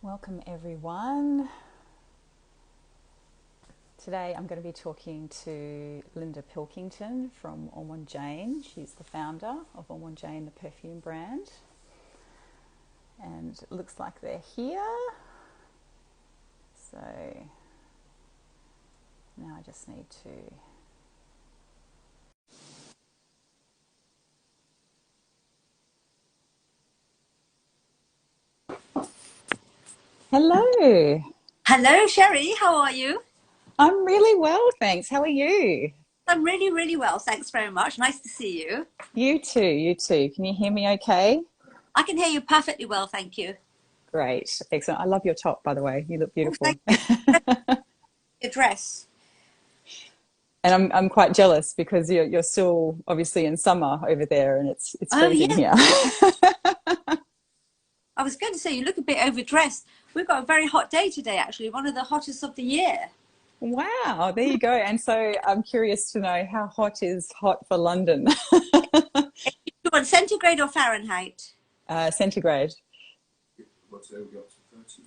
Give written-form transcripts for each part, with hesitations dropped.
Welcome everyone. Today I'm going to be talking to Linda Pilkington from Ormond Jane. She's the founder of Ormond Jane, the perfume brand. And it looks like they're here. So now I just need to... Hello. Hello, Sherry. How are you? I'm really well, thanks. How are you? I'm really, really well. Thanks very much. Nice to see you. You too, you too. Can you hear me okay? I can hear you perfectly well, thank you. Great, excellent. I love your top, by the way. You look Oh, beautiful. thank you. Your dress. And I'm quite jealous because you're still obviously in summer over there and it's Oh, freezing yeah. here. I was going to say, you look a bit overdressed. We've got a very hot day today, actually. One of the hottest of the year. Wow, there you go. And so I'm curious to know how hot is hot for London? You want centigrade or Fahrenheit? Centigrade.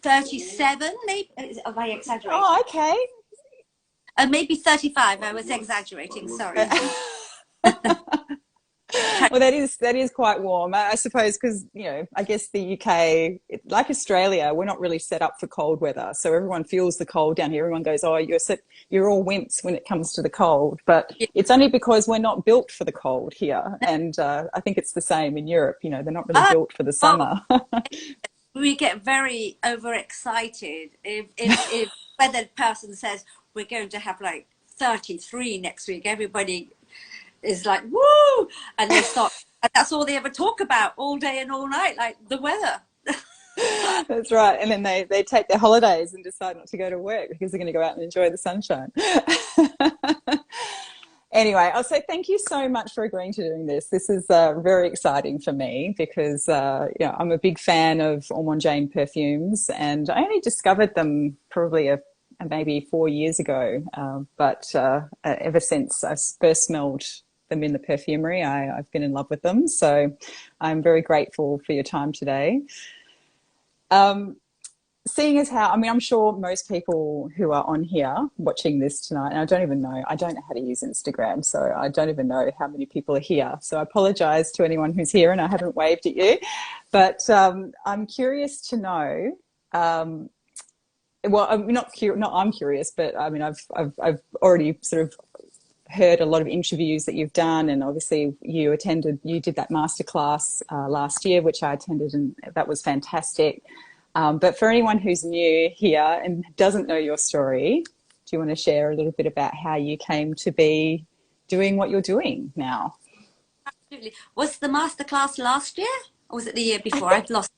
37, maybe? Have I exaggerated? Oh, okay. Maybe 35. I was exaggerating, sorry. Well, that is quite warm, I suppose, because I guess the UK, like Australia, we're not really set up for cold weather, so everyone feels the cold down here. Everyone goes, "Oh, you're all wimps when it comes to the cold," but Yeah. it's only because we're not built for the cold here, and I think it's the same in Europe. They're not really built for the Oh, summer. we get very overexcited if weather person says we're going to have like 33 next week. Everybody is like, woo, and they start, and that's all they ever talk about all day and all night, like the weather. That's right. And then they take their holidays and decide not to go to work because they're going to go out and enjoy the sunshine. Anyway, I'll say thank you so much for agreeing to doing this. This is very exciting for me because I'm a big fan of Ormond Jane perfumes, and I only discovered them probably maybe 4 years ago. But ever since I first smelled them in the perfumery, I've been in love with them. So I'm very grateful for your time today. Seeing as how, I'm sure most people who are on here watching this tonight, and I don't know how to use Instagram, so I don't even know how many people are here. So I apologize to anyone who's here and I haven't waved at you. But I'm curious to know, well, I'm curious, but I've already sort of heard a lot of interviews that you've done, and obviously you did that masterclass last year, which I attended, and that was fantastic. But for anyone who's new here and doesn't know your story, do you want to share a little bit about how you came to be doing what you're doing now? Absolutely. Was the masterclass last year or was it the year before? I've lost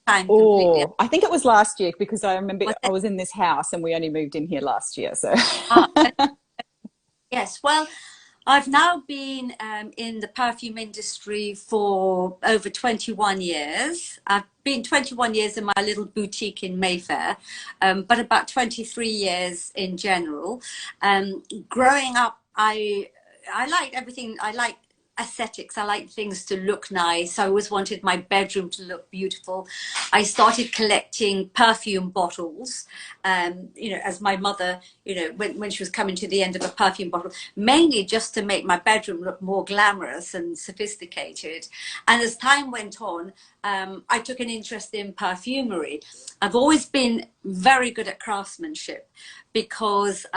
time completely. Oh, I think it was last year because I remember Was I it? was in this house and we only moved in here last year. So Ah, yes. Well, I've now been in the perfume industry for over 21 years. I've been 21 years in my little boutique in Mayfair, but about 23 years in general. Growing up, I liked everything. I like aesthetics. I like things to look nice. I always wanted my bedroom to look beautiful. I started collecting perfume bottles, as my mother, when she was coming to the end of a perfume bottle, mainly just to make my bedroom look more glamorous and sophisticated. And as time went on, I took an interest in perfumery. I've always been very good at craftsmanship because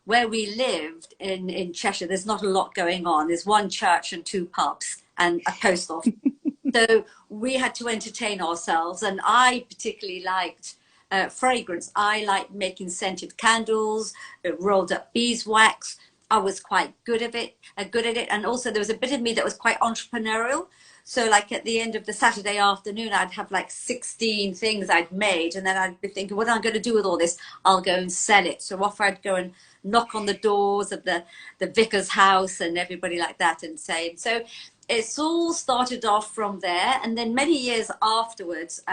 where we lived in Cheshire, there's not a lot going on. There's one church and two pubs and a post office. So we had to entertain ourselves. And I particularly liked fragrance. I liked making scented candles, rolled up beeswax. I was quite good at it. And also there was a bit of me that was quite entrepreneurial. So like at the end of the Saturday afternoon, I'd have like 16 things I'd made. And then I'd be thinking, what am I going to do with all this? I'll go and sell it. So off I'd go and knock on the doors of the vicar's house and everybody like that and say. So it's all started off from there. And then many years afterwards,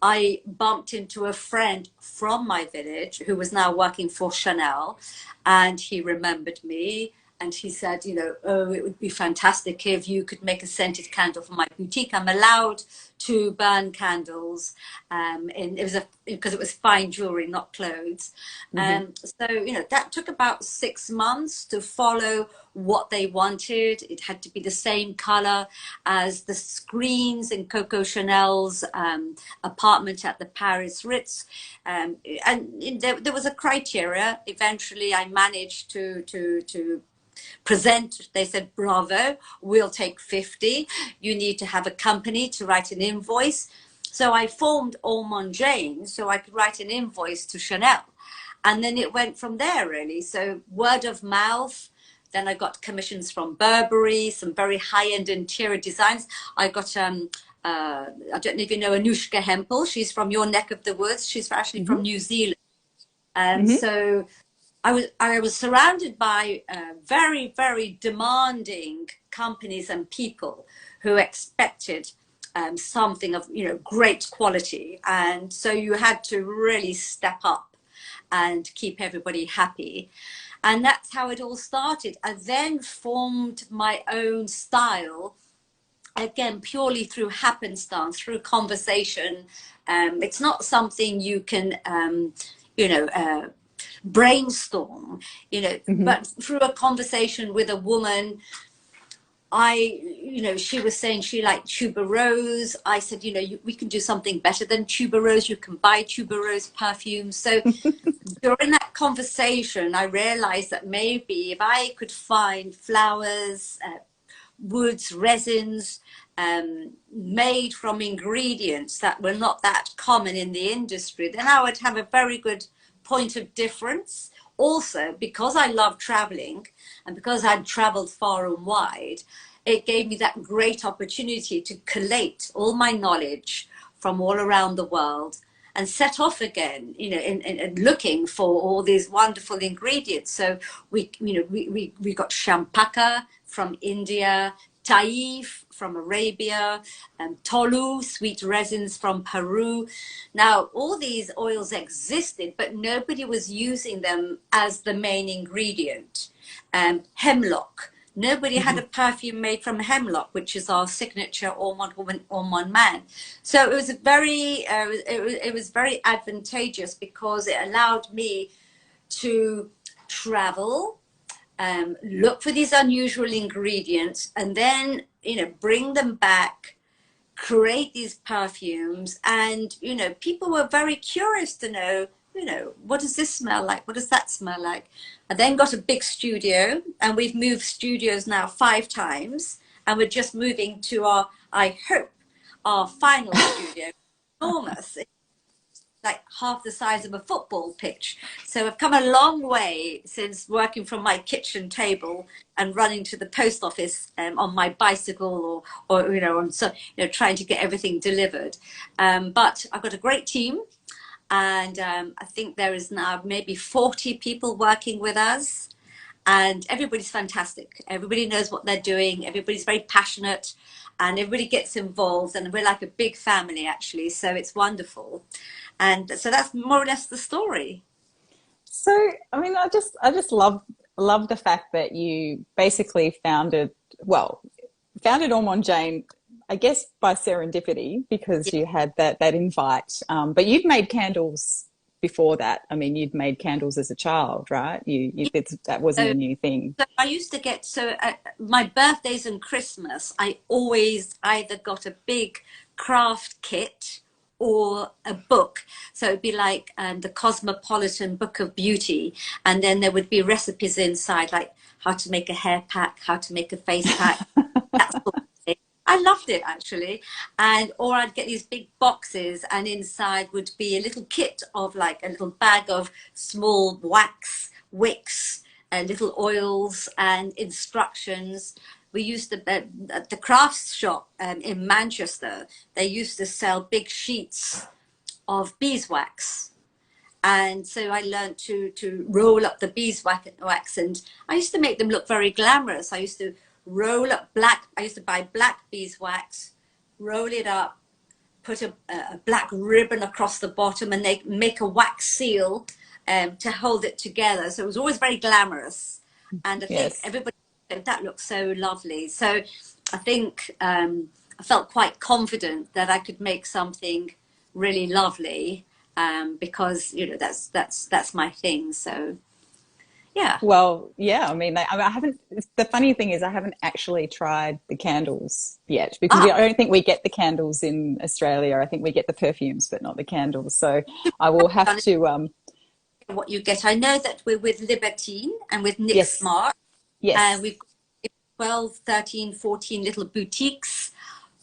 I bumped into a friend from my village who was now working for Chanel. And he remembered me. and he said, you know, oh, it would be fantastic if you could make a scented candle for my boutique. I'm allowed to burn candles, because it was fine jewelry, not clothes. Hmm. So, you know, that took about 6 months to follow what they wanted. It had to be the same color as the screens in Coco Chanel's apartment at the Paris Ritz. And there was a criteria. Eventually, I managed to present. They said, bravo, we'll take 50. You need to have a company to write an invoice. So I formed Ormond Jane so I could write an invoice to Chanel. And then it went from there, really. So word of mouth. Then I got commissions from Burberry, some very high-end interior designs. I got, I don't know if you know Anushka Hempel. She's from your neck of the woods. She's actually from Hmm. New Zealand. Hmm. So I was surrounded by very, very demanding companies and people who expected something of, you know, great quality. And so you had to really step up and keep everybody happy. And that's how it all started. I then formed my own style, again, purely through happenstance, through conversation. It's not something you can, you know, brainstorm, you know, Hmm. but through a conversation with a woman, you know, she was saying she liked tuberose. I said, you know, we can do something better than tuberose. You can buy tuberose perfumes. So during that conversation, I realized that maybe if I could find flowers, woods, resins, made from ingredients that were not that common in the industry, then I would have a very good point of difference. Also, because I love traveling and because I'd traveled far and wide, it gave me that great opportunity to collate all my knowledge from all around the world and set off again, you know, in looking for all these wonderful ingredients. So we got champaka from India, taif from Arabia, tolu, sweet resins from Peru. Now, all these oils existed, but nobody was using them as the main ingredient. Hemlock. Nobody had a Hmm. perfume made from hemlock, which is our signature Ormond woman, Ormond man. So it was it was very advantageous because it allowed me to travel, look for these unusual ingredients, and then, you know, bring them back, create these perfumes. And, you know, people were very curious to know, you know, what does this smell like? What does that smell like? I then got a big studio, and we've moved studios now 5 times, and we're just moving to I hope, our final studio. Enormous, like half the size of a football pitch. So I've come a long way since working from my kitchen table and running to the post office on my bicycle, or you know, trying to get everything delivered. But I've got a great team, and I think there is now maybe 40 people working with us. And everybody's fantastic. Everybody knows what they're doing. Everybody's very passionate, and everybody gets involved. And we're like a big family, actually. So it's wonderful. And so that's more or less the story. So, I mean, I just love the fact that you basically founded Ormond Jane, I guess by serendipity because Yeah. you had that invite. But you'd made candles before that. I mean, you'd made candles as a child, right? That wasn't a So, new thing. so I used to get, my birthdays and Christmas, I always either got a big craft kit or a book. So it'd be like the Cosmopolitan Book of Beauty. And then there would be recipes inside, like how to make a hair pack, how to make a face pack, that sort of thing. I loved it, actually. And or I'd get these big boxes, and inside would be a little kit of, like, a little bag of small wax wicks and little oils and instructions. We used to, at the crafts shop in Manchester, they used to sell big sheets of beeswax. And so I learned to roll up the beeswax, and I used to make them look very glamorous. I used to I used to buy black beeswax, roll it up, put a black ribbon across the bottom, and they make a wax seal to hold it together. So it was always very glamorous. And I think Yes. everybody said that looks so lovely. So I think I felt quite confident that I could make something really lovely, because that's my thing. So yeah. Well, yeah, I haven't, the funny thing is I haven't actually tried the candles yet because Ah, I don't think we get the candles in Australia. I think we get the perfumes, but not the candles. So I will have to, what you get. I know that we're with Libertine and with Nick yes, Smart. yes. We've got 12, 13, 14 little boutiques.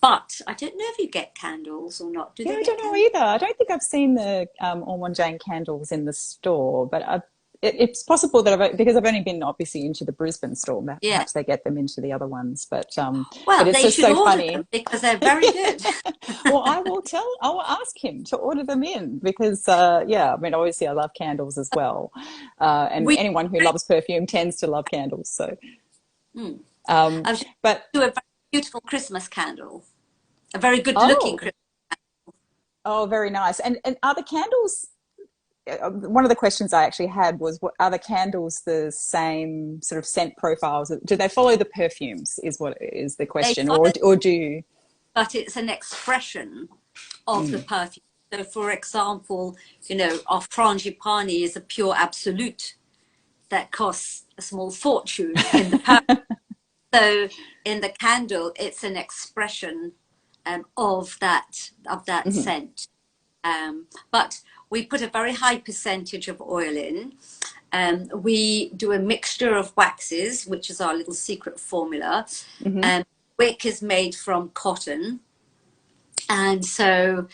But I don't know if you get candles or not. Do Yeah, they I get don't know candles? either. I don't think I've seen the Ormond Jane candles in the store, but it's possible that because I've only been obviously into the Brisbane store, Yeah. perhaps they get them into the other ones. But Well, it's they just should so order funny. them because they're very good. Well, I will ask him to order them in because, yeah, I mean, obviously I love candles as well. And We anyone who loves perfume tends to love candles. So, hmm, um, I was but, do a very beautiful Christmas candle, a very good looking oh, Christmas. oh, very nice. And are the candles, one of the questions I actually had was, are the candles the same sort of scent profiles? Do they follow the perfumes is what is the They question, follow, or do you? but it's an expression of the Mm, perfume. So, for example, our frangipani is a pure absolute that costs a small fortune in the perfume. So, in the candle, it's an expression of that mhm, scent. But we put a very high percentage of oil in. We do a mixture of waxes, which is our little secret formula. mhm. Wick is made from cotton, and so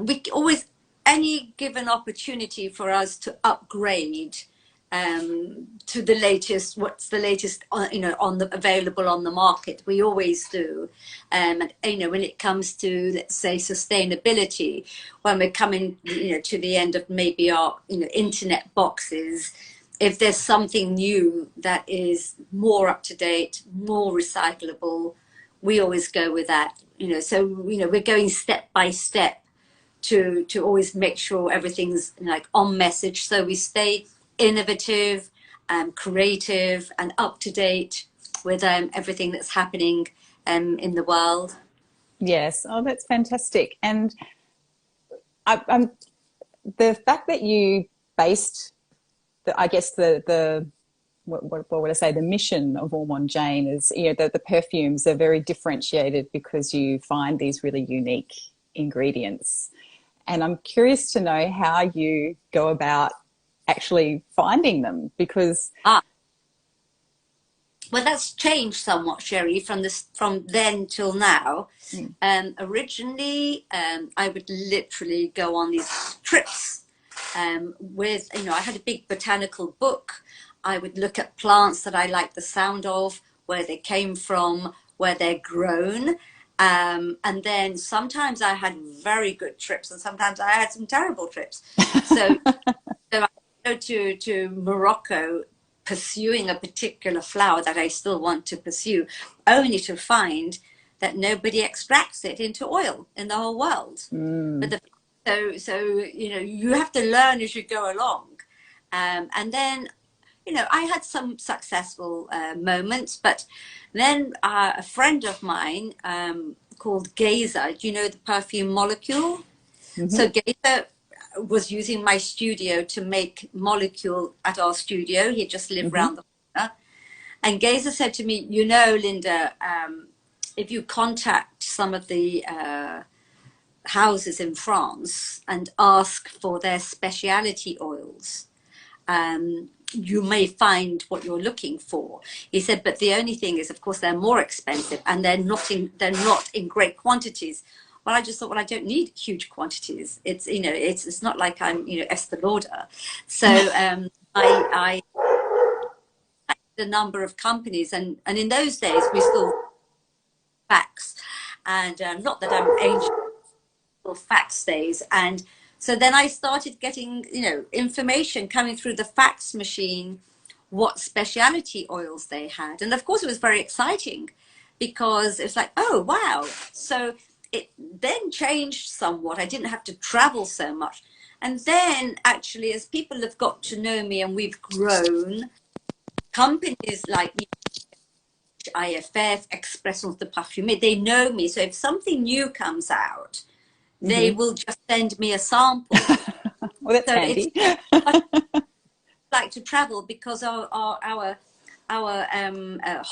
we always, any given opportunity for us to upgrade to the latest, what's the latest on the available on the market, we always do. And when it comes to, let's say, sustainability, when we're coming to the end of maybe our internet boxes, if there's something new that is more up to date, more recyclable, we always go with that. So we're going step by step to always make sure everything's like on message, so we stay innovative, creative, and up to date with everything that's happening in the world. Yes. Oh, that's fantastic. And I'm the fact that you based I guess the what would I say, the mission of Ormond Jane is, the perfumes are very differentiated because you find these really unique ingredients. And I'm curious to know how you go about actually finding them because, Ah, well, that's changed somewhat, Sherry, from then till now. mm, Originally, I would literally go on these trips with, I had a big botanical book. I would look at plants that I liked the sound of, where they came from, where they're grown. And then sometimes I had very good trips and sometimes I had some terrible trips. So, so I go to Morocco pursuing a particular flower that I still want to pursue, only to find that nobody extracts it into oil in the whole world. But mm, you have to learn as you go along. And then, I had some successful moments, but then a friend of mine called Gazer, do you know the perfume molecule? mhm, So Gazer was using my studio to make molecule at our studio. He just lived mhm, round the corner. And Gazer said to me, Linda, if you contact some of the houses in France and ask for their specialty oils, you may find what you're looking for. He said, but the only thing is, of course, they're more expensive and they're not in great quantities. Well, I just thought, well, I don't need huge quantities. It's not like I'm Estee Lauder. So I the number of companies, and in those days we still fax, and not that I'm ancient, fax days. And so then I started getting information coming through the fax machine, what specialty oils they had. And of course it was very exciting because it's like, oh wow. So it then changed somewhat. I didn't have to travel so much. And then actually, as people have got to know me and we've grown, companies like IFF, Expressions de Parfume, they know me. So if something new comes out, they will just send me a sample. Well, that's So it's handy. like to travel because our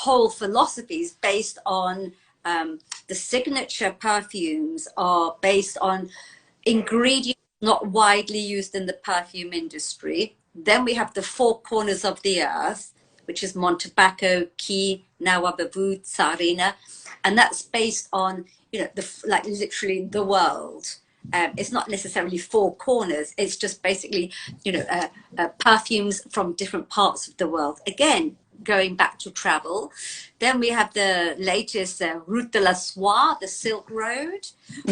whole philosophy is based on the signature perfumes are based on ingredients not widely used in the perfume industry. Then we have the four corners of the earth, which is Montebaco, Key, Nawabavu, Tsarina, and that's based on, you know, like literally the world. It's not necessarily four corners. It's just basically, you know, perfumes from different parts of the world. Again, going back to travel. Then we have the latest Route de la Soie, the Silk Road,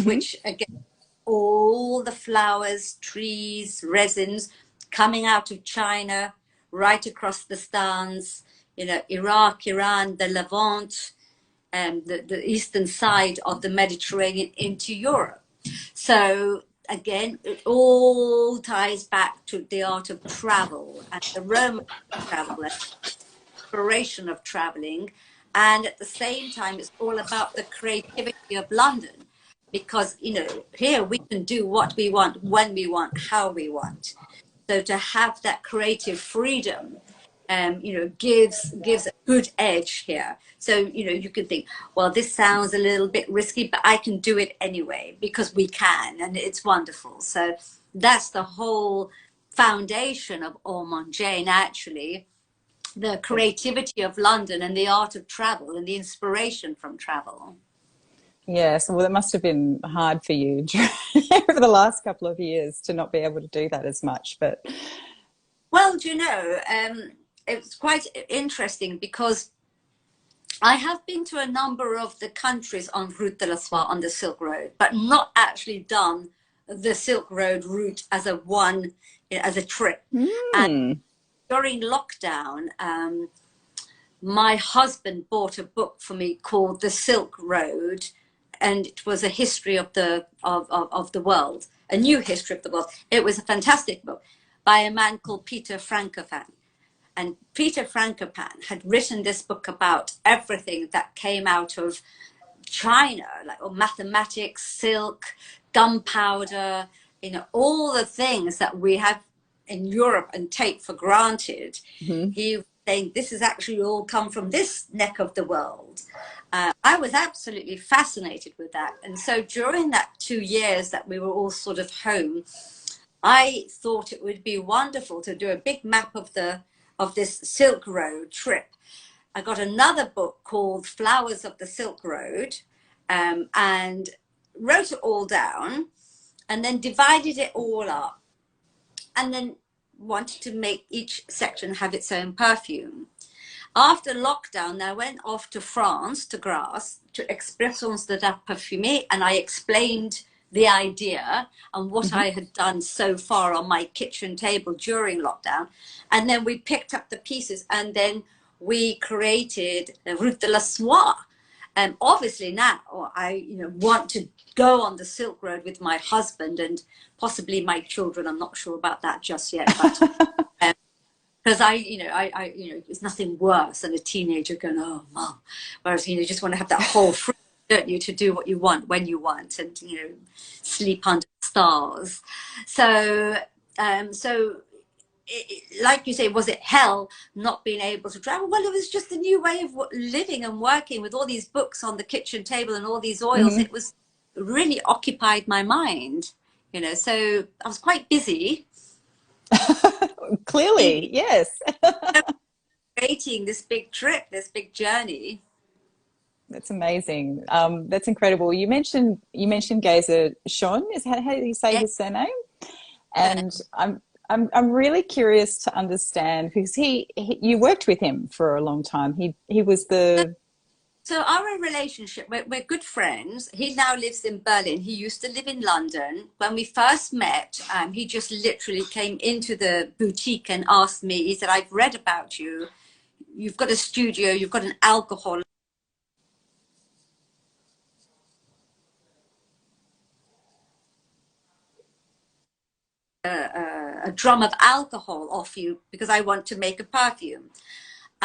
which again, all the flowers, trees, resins coming out of China, right across the stands, you know, Iraq, Iran, the Levant, and the eastern side of the Mediterranean into Europe. So again, it all ties back to the art of travel and the romance of travel and exploration of traveling. And at the same time, it's all about the creativity of London, because, you know, here we can do what we want, when we want, how we want. So to have that creative freedom, you know, gives a good edge here. So, you know, you could think, well, this sounds a little bit risky, but I can do it anyway because we can, and it's wonderful. So that's the whole foundation of Ormond Jane, actually, the creativity of London and the art of travel and the inspiration from travel. Yes, well, it must have been hard for you over the last couple of years to not be able to do that as much. But Well, do you know, it's quite interesting because I have been to a number of the countries on Route de la Soie on the Silk Road, but not actually done the Silk Road route as a one, as a trip. And during lockdown, my husband bought a book for me called The Silk Road, and it was a history of the world, a new history of the world. It was a fantastic book by a man called Peter Frankopan. And Peter Frankopan had written this book about everything that came out of China, like mathematics, silk, gunpowder, you know, all the things that we have in Europe and take for granted. He was saying this has actually all come from this neck of the world. I was absolutely fascinated with that. And so during that 2 years that we were all sort of home, I thought it would be wonderful to do a big map of this Silk Road trip. I got another book called Flowers of the Silk Road, and wrote it all down and then divided it all up, and then wanted to make each section have its own perfume. After lockdown, I went off to France, to Grasse, to Expressions de Parfume, and I explained the idea and what I had done so far on my kitchen table during lockdown. And then we picked up the pieces and then we created the Route de la Soie. And obviously now I want to go on the Silk Road with my husband and possibly my children. I'm not sure about that just yet, but because it's nothing worse than a teenager going, "Oh, mom," whereas you just want to have that whole freedom, don't you, to do what you want when you want, and sleep under the stars. So, like you say, was it hell not being able to travel? Well, it was just a new way of living and working with all these books on the kitchen table and all these oils. It was really occupied my mind, So I was quite busy. Clearly, yes. Creating this big trip, this big journey. That's amazing. That's incredible. You mentioned Gazer Sean. Is how do you say his surname? And I'm really curious to understand because you worked with him for a long time. He was the. So our relationship, we're good friends. He now lives in Berlin. He used to live in London. When we first met, he just literally came into the boutique and asked me, he said, "I've read about you. You've got a studio, you've got an alcohol. A drum of alcohol off you because I want to make a perfume."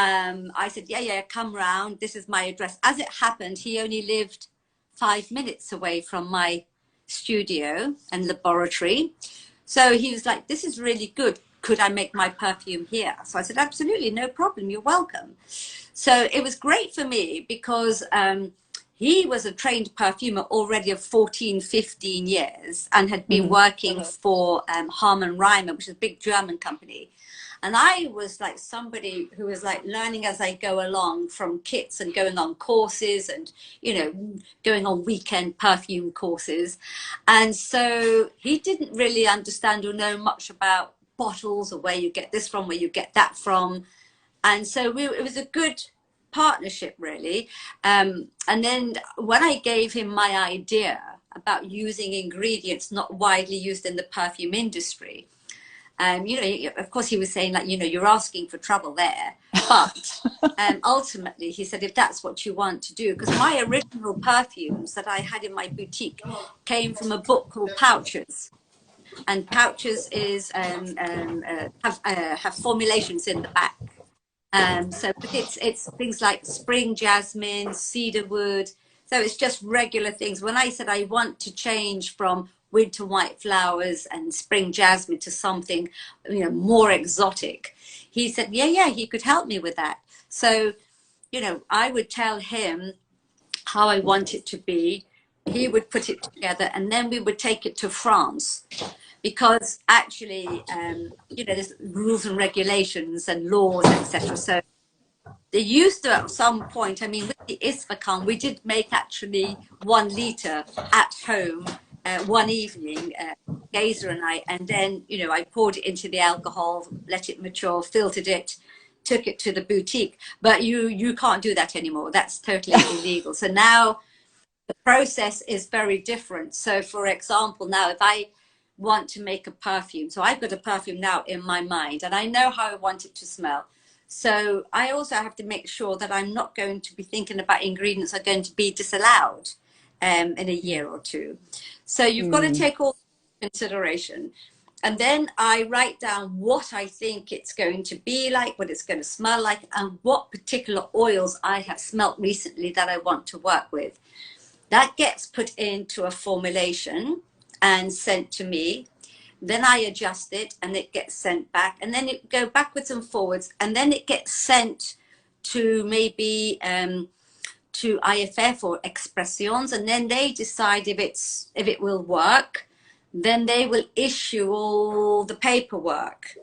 I said, yeah, yeah, come round. This is my address. As it happened, he only lived 5 minutes away from my studio and laboratory. So he was like, this is really good. Could I make my perfume here? So I said, absolutely, no problem. You're welcome. So it was great for me because he was a trained perfumer already of 14, 15 years and had been working for Harman Reimer, which is a big German company. And I was like somebody who was like learning as I go along from kits and going on courses and, you know, going on weekend perfume courses. And so he didn't really understand or know much about bottles or where you get this from, where you get that from. And so it was a good partnership, really. And then when I gave him my idea about using ingredients not widely used in the perfume industry, you know, of course, he was saying, like, you know, you're asking for trouble there. But ultimately, he said, if that's what you want to do, because my original perfumes that I had in my boutique came from a book called Pouches. And Pouches is have formulations in the back. So it's things like spring jasmine, cedarwood. So it's just regular things. When I said I want to change from winter white flowers and spring jasmine to something, you know, more exotic, he said, yeah, yeah, he could help me with that. So, you know, I would tell him how I want it to be. He would put it together, and then we would take it to France. Because actually, you know, there's rules and regulations and laws, etc. So they used to, at some point, I mean, with the Isfahan, we did make actually 1 liter at home one evening, Gazer and I, and then, you know, I poured it into the alcohol, let it mature, filtered it, took it to the boutique. But you can't do that anymore. That's totally illegal. So now the process is very different. So, for example, now if I want to make a perfume, so I've got a perfume now in my mind and I know how I want it to smell. So I also have to make sure that I'm not going to be thinking about ingredients that are going to be disallowed in a year or two. So you've got to take all consideration. And then I write down what I think it's going to be like, what it's going to smell like, and what particular oils I have smelt recently that I want to work with. That gets put into a formulation and sent to me. Then I adjust it and it gets sent back, and then it go backwards and forwards, and then it gets sent to maybe to IFF or Expressions, and then they decide if it will work. Then they will issue all the paperwork,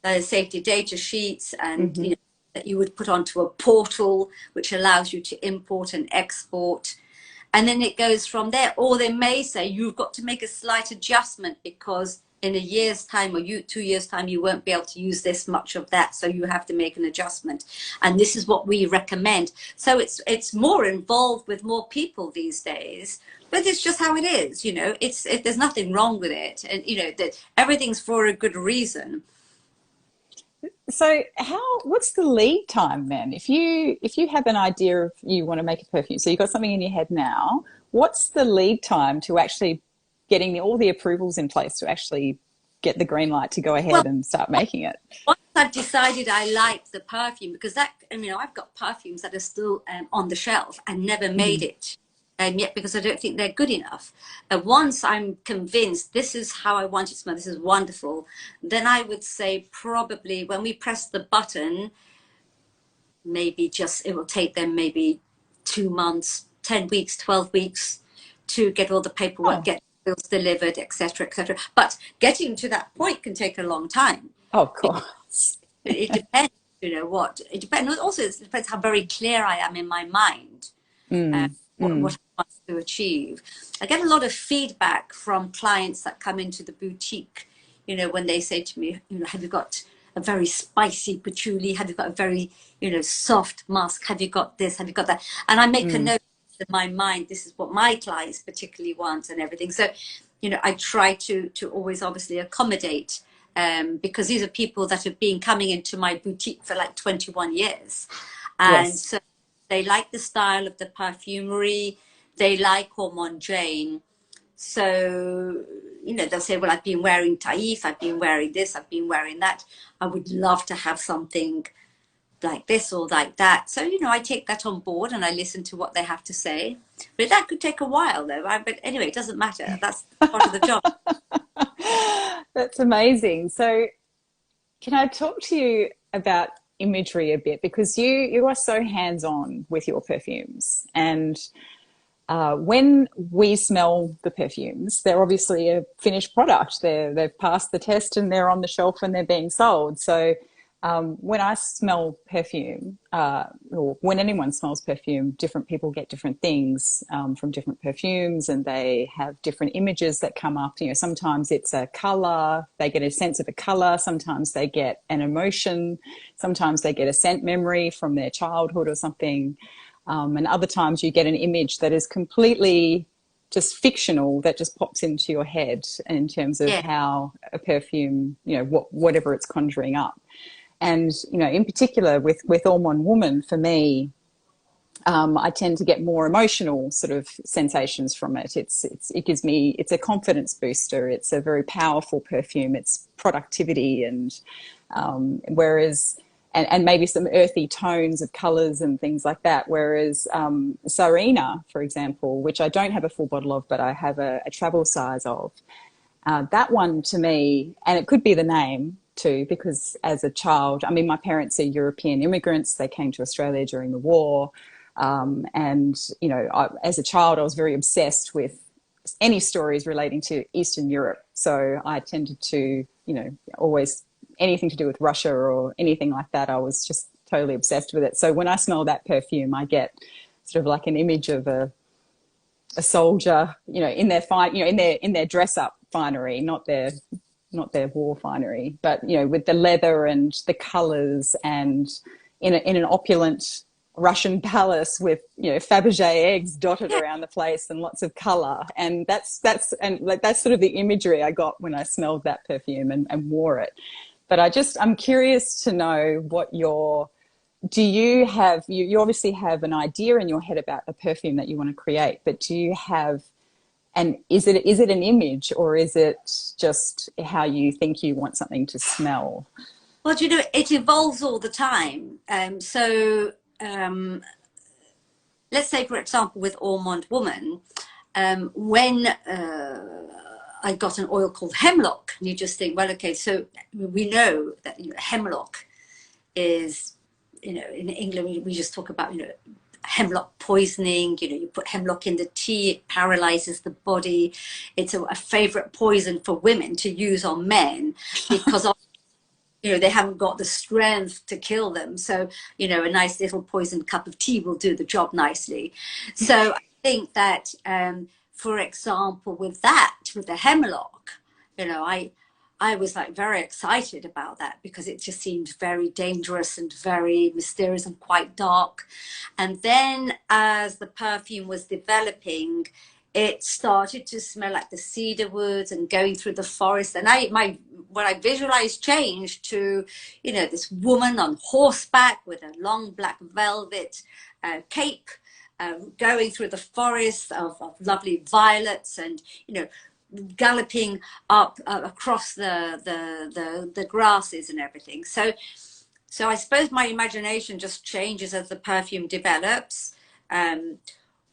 the safety data sheets, and you know, that you would put onto a portal which allows you to import and export. And then it goes from there. Or they may say you've got to make a slight adjustment because in a year's time or 2 years' time, you won't be able to use this much of that. So you have to make an adjustment. And this is what we recommend. So it's more involved with more people these days. But it's just how it is, you know. There's nothing wrong with it. And, you know, that everything's for a good reason. So what's the lead time then? If you have an idea of you want to make a perfume, so you've got something in your head now, what's the lead time to actually getting all the approvals in place to actually get the green light to go ahead and start making it? Once I've decided I like the perfume, because that, you know, I've got perfumes that are still on the shelf and never made it. Yet because I don't think they're good enough. Once I'm convinced this is how I want it to smell, this is wonderful, then I would say probably when we press the button, maybe it will take them maybe 2 months, 10 weeks, 12 weeks to get all the paperwork, get bills delivered, etc., etc. But getting to that point can take a long time. Oh, of course. It depends, you know, what. It depends. Also, it depends how very clear I am in my mind. What I want to achieve. I get a lot of feedback from clients that come into the boutique, you know, when they say to me, you know, have you got a very spicy patchouli? Have you got a very, you know, soft musk? Have you got this? Have you got that? And I make a note in my mind, this is what my clients particularly want and everything. So, you know, I try to always obviously accommodate because these are people that have been coming into my boutique for like 21 years. And so they like the style of the perfumery. They like Hormone Jane. So, you know, they'll say, well, I've been wearing Taif, I've been wearing this, I've been wearing that. I would love to have something like this or like that. So, you know, I take that on board and I listen to what they have to say. But that could take a while though. But anyway, it doesn't matter. That's part of the job. That's amazing. So, can I talk to you about imagery a bit? Because you are so hands-on with your perfumes. And when we smell the perfumes, they're obviously a finished product. They've passed the test and they're on the shelf and they're being sold. So when I smell perfume, or when anyone smells perfume, different people get different things from different perfumes, and they have different images that come up. You know, sometimes it's a color, they get a sense of a color. Sometimes they get an emotion. Sometimes they get a scent memory from their childhood or something. And other times you get an image that is completely just fictional, that just pops into your head in terms of Yeah. how a perfume, you know, whatever it's conjuring up. And, you know, in particular with Ormond Woman, for me, I tend to get more emotional sort of sensations from it. It gives me, it's a confidence booster. It's a very powerful perfume. It's productivity and whereas, and maybe some earthy tones of colours and things like that. Whereas Sarina, for example, which I don't have a full bottle of, but I have a travel size of, that one to me, and it could be the name too, because as a child, I mean, my parents are European immigrants. They came to Australia during the war. And, you know, as a child, I was very obsessed with any stories relating to Eastern Europe. So I tended to, you know, always anything to do with Russia or anything like that, I was just totally obsessed with it. So when I smell that perfume, I get sort of like an image of a soldier, you know, in their in their dress up finery, not their war finery, but, you know, with the leather and the colors, and in an opulent Russian palace with, you know, Fabergé eggs dotted around the place and lots of color. And that's sort of the imagery I got when I smelled that perfume and wore it. But I'm curious to know do you have, you obviously have an idea in your head about the perfume that you want to create, but do you have, and is it an image, or is it just how you think you want something to smell? Well, you know, it evolves all the time. Let's say, for example, with Ormond Woman, when I got an oil called hemlock, and you just think, well, okay, so we know that, you know, hemlock is, you know, in England we just talk about, you know, hemlock poisoning. You know, you put hemlock in the tea, it paralyzes the body. It's a favorite poison for women to use on men because of, you know, they haven't got the strength to kill them. So, you know, a nice little poisoned cup of tea will do the job nicely. So I think that, for example, with the hemlock, you know, I was like very excited about that because it just seemed very dangerous and very mysterious and quite dark. And then as the perfume was developing, it started to smell like the cedar woods and going through the forest. And what I visualized changed to, you know, this woman on horseback with a long black velvet cape, going through the forest of lovely violets, and, you know, galloping up across the grasses and everything. So I suppose my imagination just changes as the perfume develops. And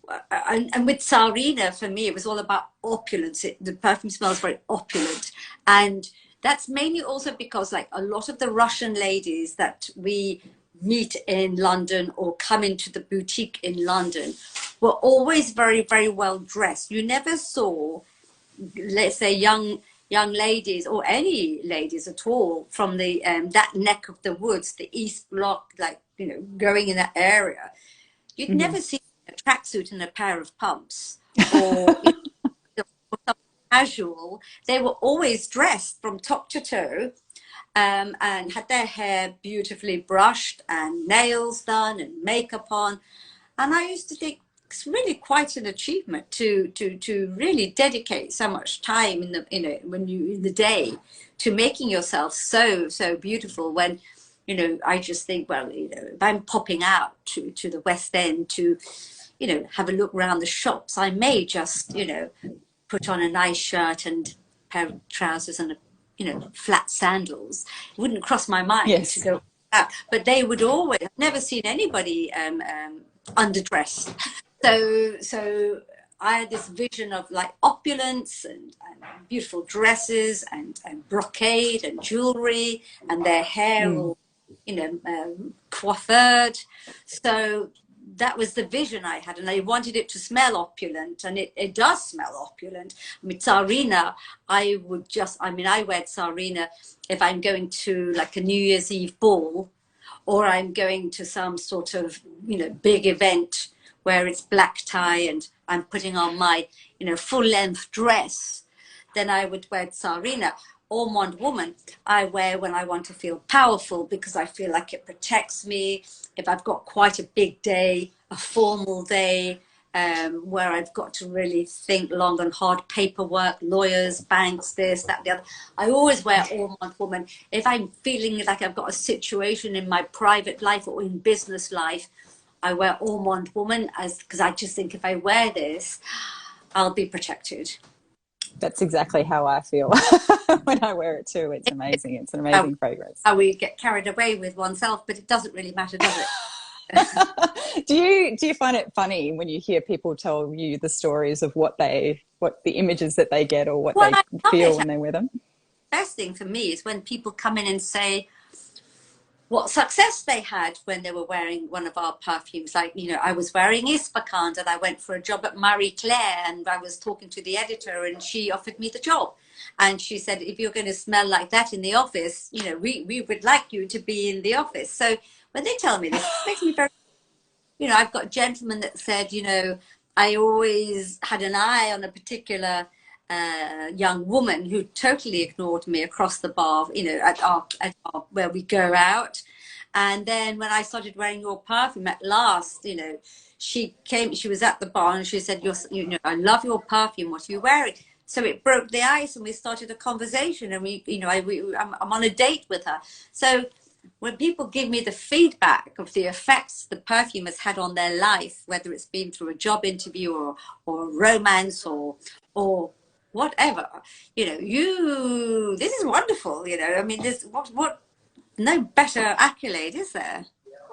with Sarina, for me, it was all about opulence. The perfume smells very opulent. And that's mainly also because, like, a lot of the Russian ladies that we meet in London or come into the boutique in London were always very, very well dressed. You never saw, let's say, young ladies or any ladies at all from the that neck of the woods, the East Block, like, you know, going in that area. You'd never see a tracksuit and a pair of pumps, or, you know, or something casual. They were always dressed from top to toe, and had their hair beautifully brushed and nails done and makeup on. And I used to think it's really quite an achievement to really dedicate so much time in the day to making yourself so beautiful. When, you know, I just think, well, you know, if I'm popping out to the West End to, you know, have a look around the shops, I may just, you know, put on a nice shirt and a pair of trousers and, you know, flat sandals. It wouldn't cross my mind Yes. to go out. But they would always, I've never seen anybody underdressed. So I had this vision of like opulence and beautiful dresses and brocade and jewelry and their hair Mm. all, coiffured. So that was the vision I had, and I wanted it to smell opulent, and it does smell opulent. I mean, Tsarina, I wear Tsarina if I'm going to like a New Year's Eve ball, or I'm going to some sort of, big event where it's black tie and I'm putting on my, full length dress, then I would wear Tsarina. Almond Woman, I wear when I want to feel powerful, because I feel like it protects me. If I've got quite a big day, a formal day, where I've got to really think long and hard, paperwork, lawyers, banks, this, that, the other, I always wear Almond Woman. If I'm feeling like I've got a situation in my private life or in business life, I wear Almond Woman, because I just think if I wear this, I'll be protected. That's exactly how I feel when I wear it too. It's amazing. It's an amazing fragrance. How we get carried away with oneself, but it doesn't really matter, does it? Do you find it funny when you hear people tell you the stories of what the images that they get, or what they feel when they wear them? The best thing for me is when people come in and say what success they had when they were wearing one of our perfumes. Like, I was wearing Ispakand and I went for a job at Marie Claire, and I was talking to the editor and she offered me the job. And she said, if you're going to smell like that in the office, we would like you to be in the office. So when they tell me this, it makes me very, I've got gentlemen that said, I always had an eye on a particular young woman who totally ignored me across the bar, at our where we go out. And then when I started wearing your perfume at last, she was at the bar and she said, I love your perfume. What are you wearing? So it broke the ice and we started a conversation, and I'm on a date with her. So when people give me the feedback of the effects the perfume has had on their life, whether it's been through a job interview or romance or whatever, this is wonderful. I mean, there's what no better accolade is there?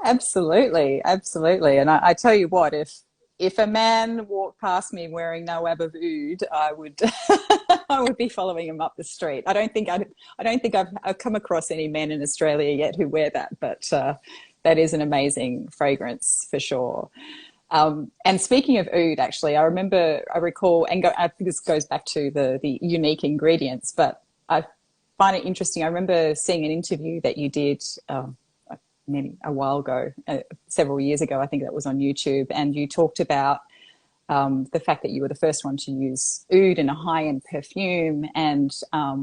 Absolutely, absolutely. And I tell you what, if a man walked past me wearing Nawab of Oud, I would I would be following him up the street. I don't think I've come across any men in Australia yet who wear that, but that is an amazing fragrance for sure. And speaking of oud, actually, I recall, and I think this goes back to the unique ingredients, but I find it interesting. I remember seeing an interview that you did a while ago, several years ago. I think that was on YouTube, and you talked about the fact that you were the first one to use oud in a high-end perfume, and I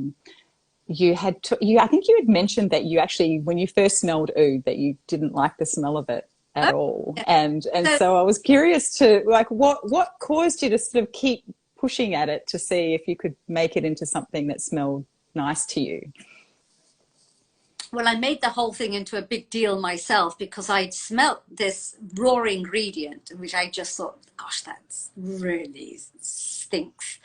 think you had mentioned that you actually, when you first smelled oud, that you didn't like the smell of it at all. And so I was curious to, like, what caused you to sort of keep pushing at it to see if you could make it into something that smelled nice to you? Well, I made the whole thing into a big deal myself, because I'd smelt this raw ingredient, which I just thought, gosh, that's really stinks.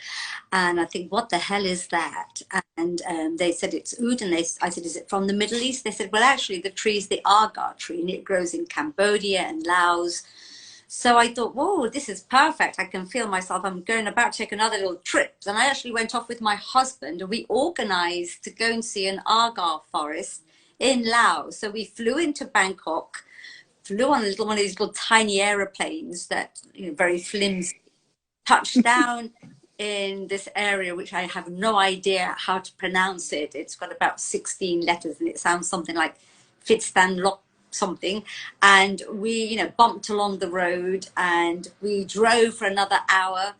And I think, what the hell is that? And they said it's oud, and I said, is it from the Middle East? They said, well, actually, the tree is the agar tree, and it grows in Cambodia and Laos. So I thought, whoa, this is perfect. I can feel myself. I'm going about to take another little trip. And I actually went off with my husband, and we organized to go and see an agar forest in Laos. So we flew into Bangkok, flew on one of these little tiny aeroplanes that, very flimsy, touched down in this area, which I have no idea how to pronounce it. It's got about 16 letters, and it sounds something like Fitstan Lock something. And we, bumped along the road, and we drove for another hour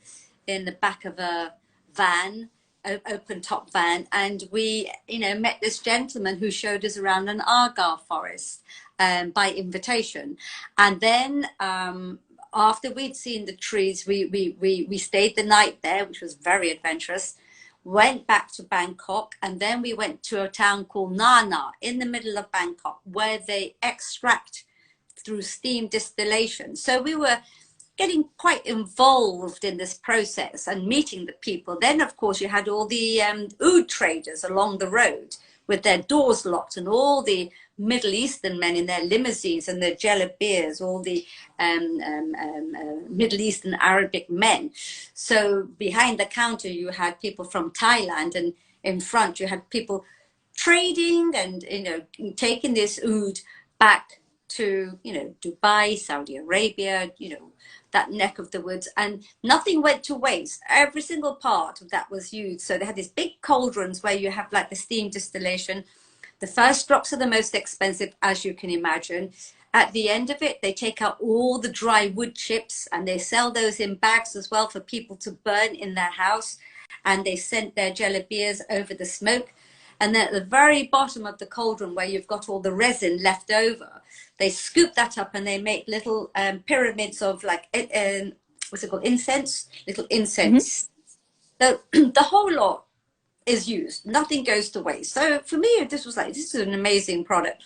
in the back of a van, open top van, and we met this gentleman who showed us around an agar forest by invitation. And then after we'd seen the trees, we stayed the night there, which was very adventurous, went back to Bangkok, and then we went to a town called Nana in the middle of Bangkok, where they extract through steam distillation. So we were getting quite involved in this process and meeting the people. Then, of course, you had all the oud traders along the road, with their doors locked, and all the Middle Eastern men in their limousines and their jalabias, all the Middle Eastern Arabic men. So behind the counter, you had people from Thailand, and in front, you had people trading and, you know, taking this oud back to, you know, Dubai, Saudi Arabia, you know, that neck of the woods, and nothing went to waste. Every single part of that was used. So they had these big cauldrons where you have like the steam distillation. The first drops are the most expensive, as you can imagine. At the end of it, they take out all the dry wood chips and they sell those in bags as well for people to burn in their house. And they sent their jalabias over the smoke. And then at the very bottom of the cauldron, where you've got all the resin left over, they scoop that up and they make little pyramids of like, what's it called? Incense, little incense. So the whole lot is used. Nothing goes to waste. So for me, this was like, this is an amazing product.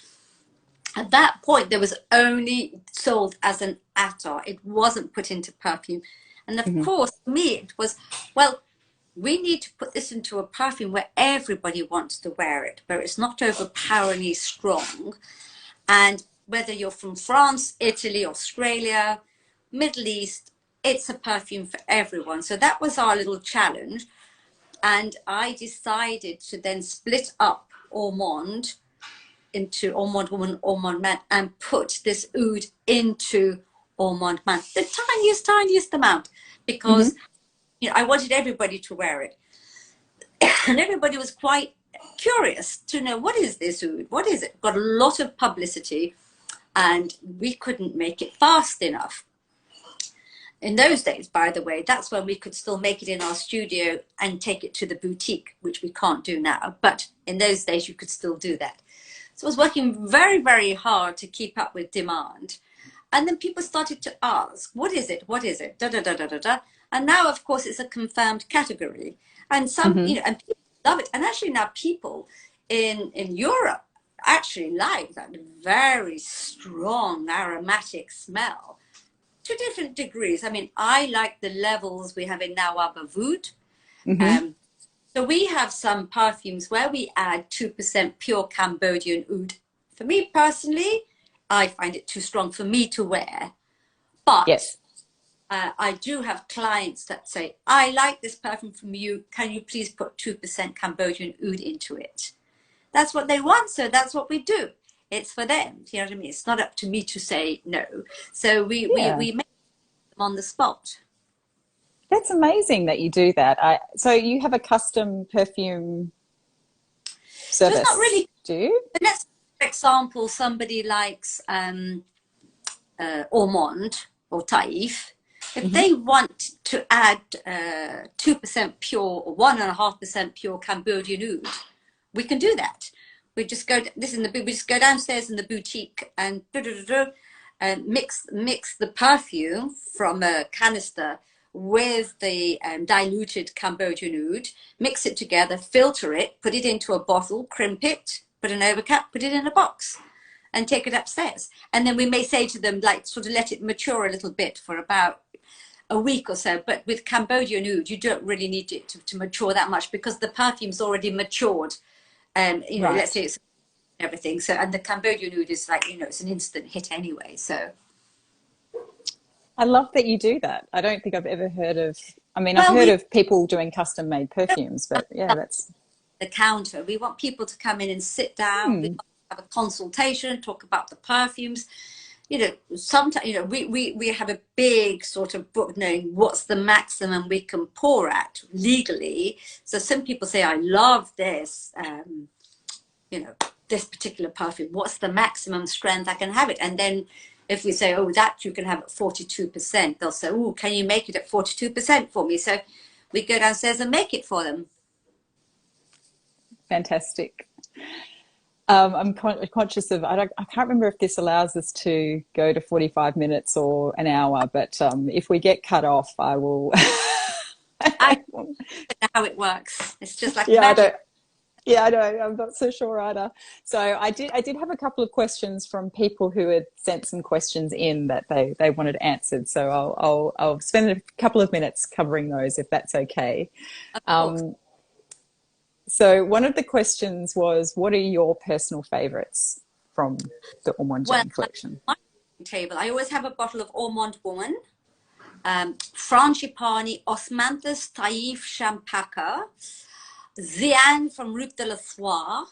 At that point, there was only sold as an attar. It wasn't put into perfume. And of course, for me, it was, well, we need to put this into a perfume where everybody wants to wear it, where it's not overpoweringly strong. And whether you're from France, Italy, Australia, Middle East, it's a perfume for everyone. So that was our little challenge. And I decided to then split up Ormonde into Ormonde Woman, Ormonde Man, and put this oud into Ormonde Man, the tiniest, tiniest amount, because you know, I wanted everybody to wear it. And everybody was quite curious to know, what is this oud? What is it? Got a lot of publicity, and we couldn't make it fast enough. In those days, by the way, that's when we could still make it in our studio and take it to the boutique, which we can't do now. But in those days, you could still do that. So I was working very, very hard to keep up with demand. And then people started to ask, what is it? What is it? Da, da, da, da, da, da. And now, of course, it's a confirmed category. And some, you know, and people love it. And actually now people in Europe actually like that very strong aromatic smell to different degrees. I mean, I like the levels we have in Nawab Oud. So we have some perfumes where we add 2% pure Cambodian oud. For me personally, I find it too strong for me to wear. But yes. I do have clients that say, I like this perfume from you. Can you please put 2% Cambodian oud into it? That's what they want. So that's what we do. It's for them. You know what I mean? It's not up to me to say no. So we make them on the spot. That's amazing that you do that. So you have a custom perfume service, so it's not really, do you? Let's, for example, somebody likes Ormonde or Taif. If they want to add 2% pure or 1.5% pure Cambodian oud, we can do that. We just go. We just go downstairs in the boutique and mix the perfume from a canister with the diluted Cambodian oud. Mix it together, filter it, put it into a bottle, crimp it, put an overcap, put it in a box, and take it upstairs. And then we may say to them, like, sort of let it mature a little bit for about a week or so. But with Cambodian oud, you don't really need it to mature that much, because the perfume's already matured. You know, let's say it's everything. So, and the Cambodian oud is like, you know, it's an instant hit anyway. So I love that you do that. I don't think I've ever heard of, I mean, I've heard of people doing custom made perfumes, but yeah, that's the counter. We want people to come in and sit down. We want to have a consultation, talk about the perfumes. You know, sometimes, you know, we have a big sort of book knowing what's the maximum we can pour at legally. So some people say, I love this, you know, this particular perfume. What's the maximum strength I can have it? And then if we say, oh, that you can have at 42%, they'll say, oh, can you make it at 42% for me? So we go downstairs and make it for them. Fantastic. I'm conscious of, I can't remember if this allows us to go to 45 minutes or an hour, but if we get cut off, I will. I don't know how it works. It's just like magic. I know. I'm not so sure either. So I did have a couple of questions from people who had sent some questions in that they wanted answered. So I'll spend a couple of minutes covering those if that's okay. So one of the questions was, what are your personal favorites from the Ormond Well, Jane collection? my table, I always have a bottle of Ormond Woman, Frangipani, Osmanthus Taif Champaka, Zian from Route de la Soie,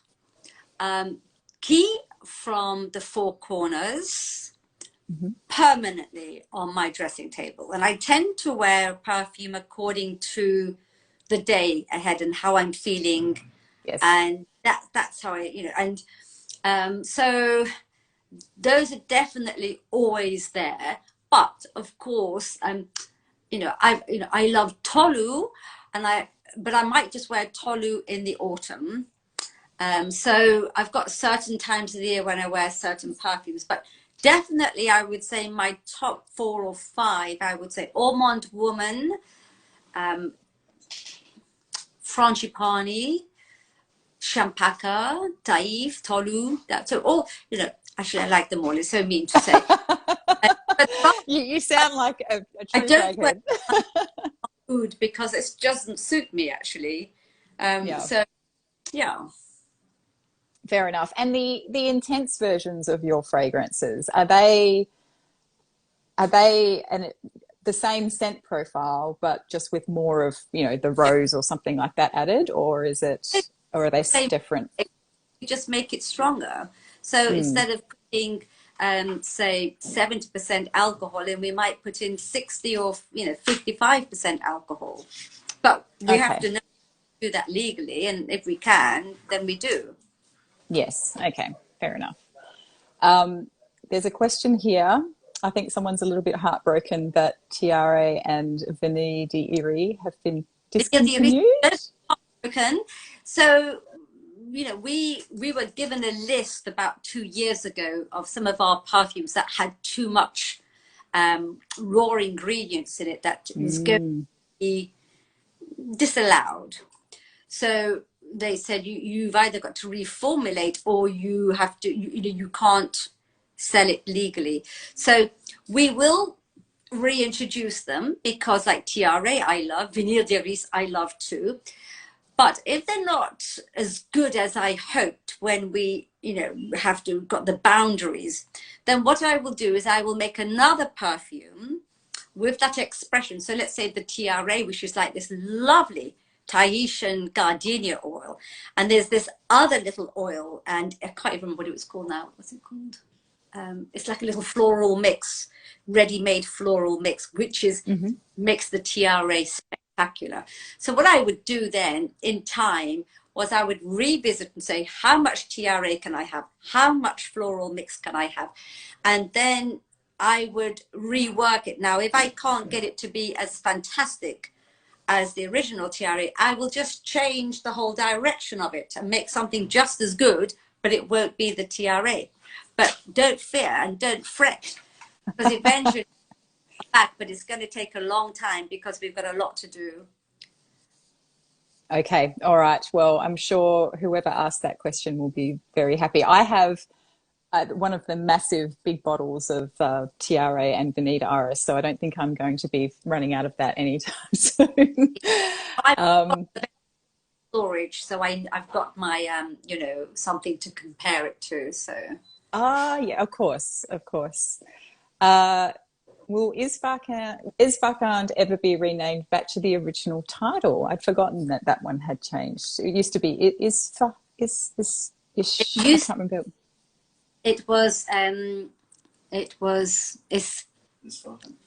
Key from the Four Corners, permanently on my dressing table. And I tend to wear perfume according to the day ahead and how I'm feeling. Yes. And that's how I, you know, and so those are definitely always there. But of course, I love Tolu, but I might just wear Tolu in the autumn. So I've got certain times of the year when I wear certain perfumes, but definitely I would say my top 4 or 5, I would say Ormond Woman, Frangipani, Champaka, Taif, Tolu. So all, actually I like them all. It's so mean to say. You sound like a I true don't wear draghead. food because it doesn't suit me actually. Yeah. So yeah. Fair enough. And the intense versions of your fragrances, are they the same scent profile but just with more of, the rose or something like that added, or are they different? You just make it stronger. So instead of putting say 70% alcohol in, we might put in 60 or 55% alcohol. But we have to know do that legally, and if we can, then we do. Yes. Okay. Fair enough. There's a question here. I think someone's a little bit heartbroken that Tiare and Vanille d'Iri have been discontinued. So, we were given a list about 2 years ago of some of our perfumes that had too much raw ingredients in it that was going to be disallowed. So they said you've either got to reformulate or you have to, you can't sell it legally. So we will reintroduce them because like Tiare I love, Vanille d'Iris I love too. But if they're not as good as I hoped when we, have to got the boundaries, then what I will do is I will make another perfume with that expression. So let's say the Tiare, which is like this lovely Tahitian gardenia oil, and there's this other little oil, and I can't even remember what it was called now. What's it called? It's like a little floral mix, ready-made floral mix, which is makes the Tiare spectacular. So what I would do then in time was I would revisit and say, how much Tiare can I have? How much floral mix can I have? And then I would rework it. Now, if I can't get it to be as fantastic as the original Tiare, I will just change the whole direction of it and make something just as good, but it won't be the Tiare. But don't fear and don't fret, because eventually I'll back, but it's going to take a long time because we've got a lot to do. Okay. All right. Well, I'm sure whoever asked that question will be very happy. I have one of the massive big bottles of Tiare and Vanille Iris, so I don't think I'm going to be running out of that anytime soon. I've got storage, so I've got my something to compare it to. So yeah, of course. Will Isfahan ever be renamed back to the original title? I'd forgotten that one had changed. It used to be I can't remember. It was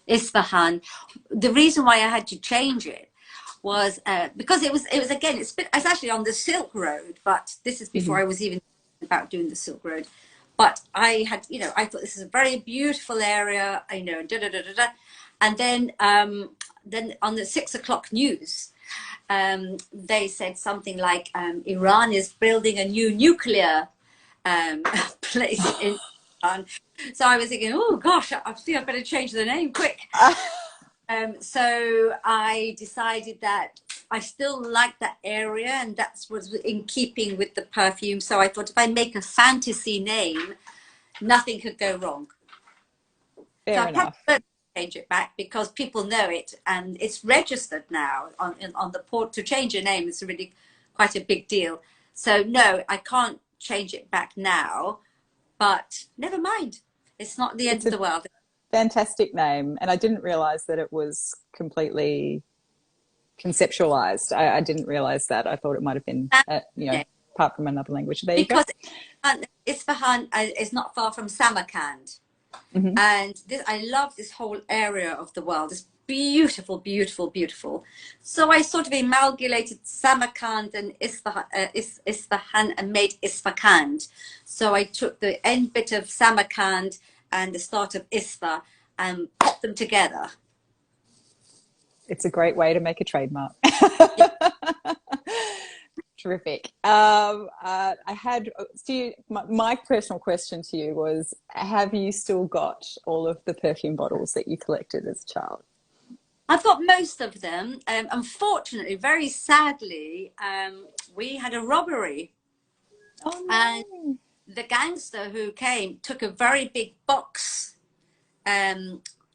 Isfahan. The reason why I had to change it was because it was again it's actually on the Silk Road, but this is before I was even about doing the Silk Road. But I had, I thought this is a very beautiful area, and then on the 6 o'clock news, they said something like Iran is building a new nuclear place in Iran. So I was thinking, oh gosh, I think I better change the name quick. So I decided that I still like that area, and that was in keeping with the perfume. So I thought if I make a fantasy name, nothing could go wrong. Fair enough. I probably won't change it back because people know it, and it's registered now on the port. To change your name is really quite a big deal. So no, I can't change it back now, but never mind. It's not the end It's of a the world. fantastic name, and I didn't realize that it was completely conceptualized. I didn't realize that. I thought it might have been, you know, apart from another language. There you go. Because Isfahan is not far from Samarkand. Mm-hmm. And I love this whole area of the world. It's beautiful, beautiful, beautiful. So I sort of amalgamated Samarkand and Isfahan and made Isfakand. So I took the end bit of Samarkand and the start of Isfa and put them together. It's a great way to make a trademark. Terrific. I had my personal question to you was, have you still got all of the perfume bottles that you collected as a child? I've got most of them. Unfortunately, very sadly, we had a robbery. Oh And no. the gangster who came took a very big box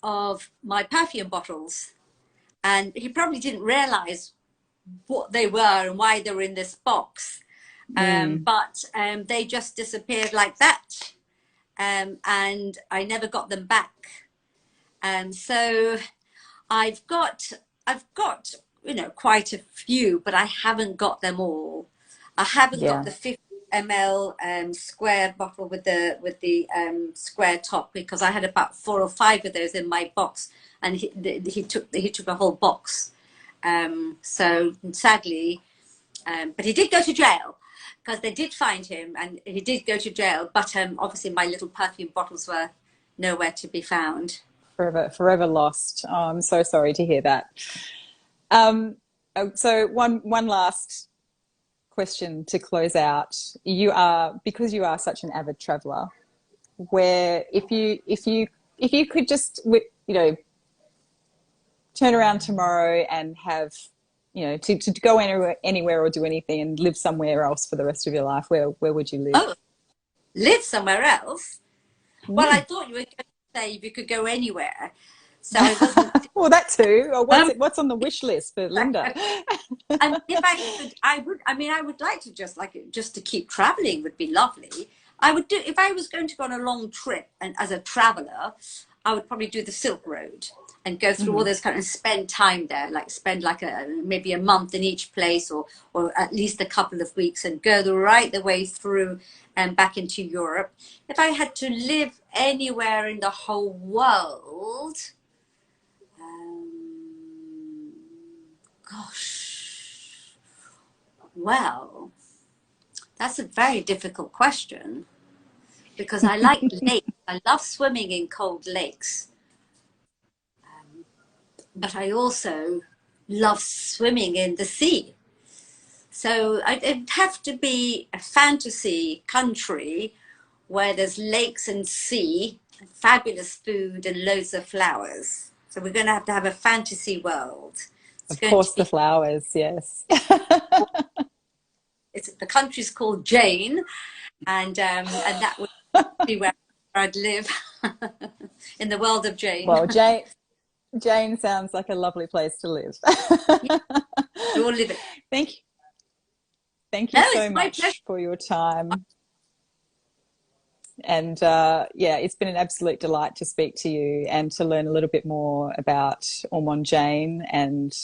of my perfume bottles. And he probably didn't realize what they were and why they were in this box. Mm, But they just disappeared like that. And I never got them back. So I've got, you know, quite a few, but I haven't got them all. I haven't got yeah. the 50 ml square bottle with the square top, because I had about 4 or 5 of those in my box, and he took a whole box. So sadly, but he did go to jail, because they did find him, and he did go to jail. But obviously, my little perfume bottles were nowhere to be found. Forever lost. Oh, I'm so sorry to hear that. So one last question to close out. Because you are such an avid traveler, where if you could just, you know, turn around tomorrow and have, you know, to go anywhere or do anything and live somewhere else for the rest of your life, where would you live? Oh, live somewhere else? Well, I Mm. thought you were going to say if you could go anywhere. So I wasn't. Well, that too. Or Um, what's on the wish list for Linda? and if I could, I would. I mean, I would like to just to keep traveling would be lovely. I would do if I was going to go on a long trip, and as a traveler, I would probably do the Silk Road and go through all Hmm. those kind of spend time there, like spend like maybe a month in each place, or at least a couple of weeks, and go right the way through and back into Europe. If I had to live anywhere in the whole world, um, gosh, well, that's a very difficult question, because I like lakes. I love swimming in cold lakes, but I also love swimming in the sea. So it'd have to be a fantasy country where there's lakes and sea, fabulous food, and loads of flowers. So we're going to have a fantasy world. It's Of going to course, the be, flowers. Yes. the country's called Jane, and that would be where I'd live in the world of Jane. Well, Jane sounds like a lovely place to live. Yeah, we all live it. Thank you. Thank No, you so it's my pleasure. much for your time. And yeah, it's been an absolute delight to speak to you and to learn a little bit more about Ormond Jane and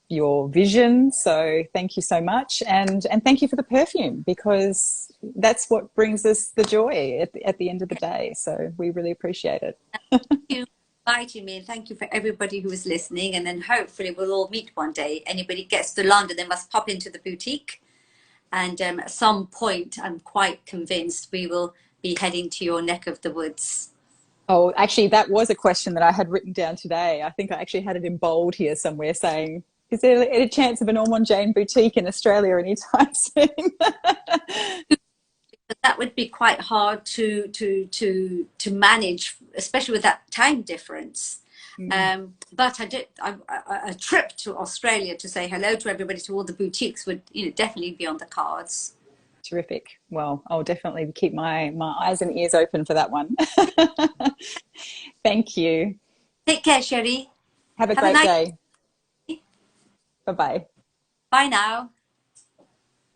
your vision. So thank you so much. And thank you for the perfume, because that's what brings us the joy at the end of the day. So we really appreciate it. Thank you for inviting me, and thank you for everybody who is listening. And then hopefully we'll all meet one day. Anybody gets to London, they must pop into the boutique. And at some point, I'm quite convinced we will be heading to your neck of the woods. Oh, actually, that was a question that I had written down today. I think I actually had it in bold here somewhere saying, is there any chance of an Ormond Jane boutique in Australia anytime soon? That would be quite hard to manage, especially with that time difference. But a trip to Australia to say hello to everybody, to all the boutiques, would, you know, definitely be on the cards. Terrific. Well, I'll definitely keep my eyes and ears open for that one. Thank you. Take care, Sherry. Have a Have a great nice day. Bye-bye. Bye now.